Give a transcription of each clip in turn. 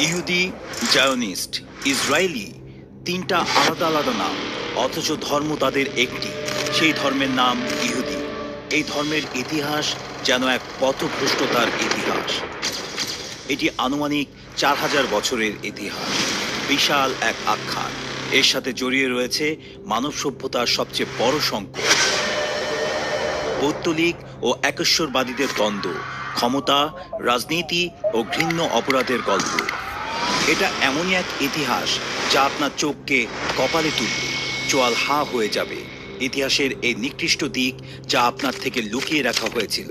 ইহুদি, Zionist, Israeli, তিনটা আলাদা আলাদা নাম, অথচ ধর্ম তাদের একটি। সেই ধর্মের নাম ইহুদি। এই ধর্মের ইতিহাস যেন এক পথভ্রষ্টতার ইতিহাস। এটি আনুমানিক 4000 বছরের ইতিহাস, বিশাল এক আখ্যান। এর সাথে জড়িয়ে রয়েছে মানব সভ্যতার সবচেয়ে বড় সংকট, পৌত্তলিক ও একেশ্বরবাদীদের দ্বন্দ্ব, ক্ষমতা, রাজনীতি ও ঘৃণ্য অপরাধের গল্প। এটা এমনই এক ইতিহাস যা আপনার চোখকে কপালে তুলবে, চোয়াল হা হয়ে যাবে। ইতিহাসের এই নিকৃষ্ট দিক যা আপনার থেকে লুকিয়ে রাখা হয়েছিল,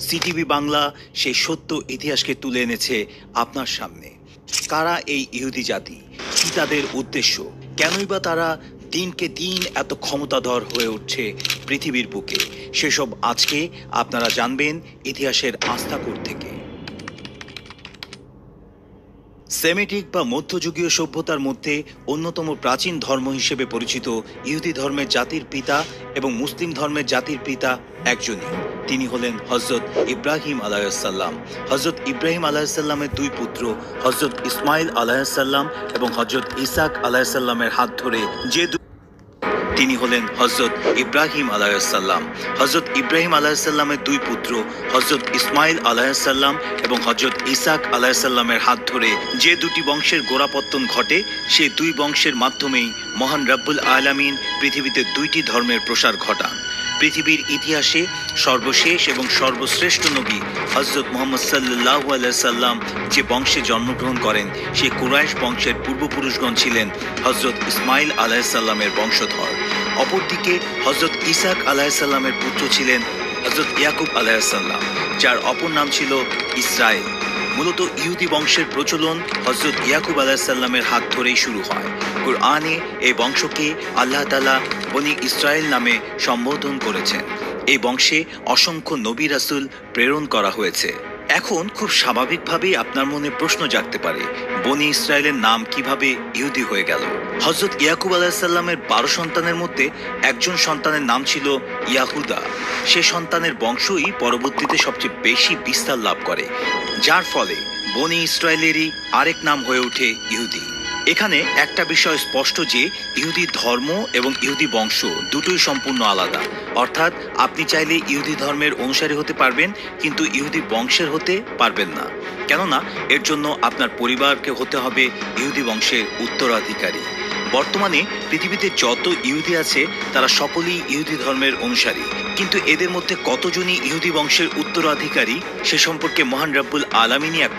সিটিভি বাংলা সেই সত্য ইতিহাসকে তুলে এনেছে আপনার সামনে। কারা এই ইহুদি জাতি, কি তাদের উদ্দেশ্য, কেনই বা তারা দিনকে দিন এত ক্ষমতাধর হয়ে উঠছে পৃথিবীর বুকে, সেসব আজকে আপনারা জানবেন ইতিহাসের আস্তাকুর থেকে। সেমিটিক বা মধ্যযুগীয় সভ্যতার মধ্যে অন্যতম প্রাচীন ধর্ম হিসেবে পরিচিত ইহুদি ধর্মের জাতির পিতা এবং মুসলিম ধর্মের জাতির পিতা একজনই। তিনি হলেন হযরত ইব্রাহিম আলাইহিসসালাম। হযরত ইব্রাহিম আলাইহিসসালামের দুই পুত্র হযরত ইসমাইল আলাইহিসসালাম এবং হযরত ইসাক আলাইহিসসালামের হাত ধরে তিনি হলেন হযরত ইব্রাহিম আলাইহিসসালাম। হযরত ইব্রাহিম আলাইহিসসালামের দুই পুত্র হযরত ইসমাইল আলাইহিসসালাম এবং হযরত ইসাক আলাইহিসসালামের হাত ধরে যে দুটি বংশের গোড়াপত্তন ঘটে, সেই দুই বংশের মাধ্যমেই মহান রব্বুল আলামিন পৃথিবীতে দুইটি ধর্মের প্রসার ঘটান। পৃথিবীর ইতিহাসে সর্বশেষ এবং সর্বশ্রেষ্ঠ নবী হযরত মুহাম্মদ সাল্লাল্লাহু আলাইহি সাল্লাম যে বংশে জন্মগ্রহণ করেন, সেই কুরাইশ বংশের পূর্বপুরুষগণ ছিলেন হযরত ইসমাইল আলাইহিসসালামের বংশধর। অপরদিকে হযরত ইসাক আলাইহিসসালামের পুত্র ছিলেন হযরত ইয়াকুব আলাইহিসসালাম, যার অপর নাম ছিল ইসরায়েল। মূলত ইহুদি বংশের প্রচলন হযরত ইয়াকুব আলাইহিসসালামের হাত ধরেই শুরু হয়। কুরআনে এই বংশকে আল্লাহ তাআলা বনি ইসরায়েল নামে সম্বোধন করেছেন। এই বংশে অসংখ্য নবী রাসূল প্রেরণ করা হয়েছে। এখন খুব স্বাভাবিকভাবেই আপনার মনে প্রশ্ন জাগতে পারে, বনি ইসরায়েলের নাম কিভাবে ইহুদি হয়ে গেল? হযরত ইয়াকুব আলাইহিসসালামের 12 সন্তানের মধ্যে একজন সন্তানের নাম ছিল ইয়াহুদা। সে সন্তানের বংশই পরবর্তীতে সবচেয়ে বেশি বিস্তার লাভ করে, যার ফলে বনি ইসরায়েলেরই আরেক নাম হয়ে ওঠে ইহুদি। এখানে একটা বিষয় স্পষ্ট যে ইহুদি ধর্ম এবং ইহুদি বংশ দুটোই সম্পূর্ণ আলাদা। অর্থাৎ আপনি চাইলে ইহুদি ধর্মের অনুসারী হতে পারবেন, কিন্তু ইহুদি বংশের হতে পারবেন না। কেননা এর জন্য আপনার পরিবারকে হতে হবে ইহুদি বংশের উত্তরাধিকারী। বর্তমানে পৃথিবীতে যত ইহুদি আছে তারা সকলেই ইহুদি ধর্মের অনুসারী, কিন্তু এদের মধ্যে কতজনই ইহুদি বংশের উত্তরাধিকারী সে সম্পর্কে মহান রব্বুল আলামিনই একমাত্র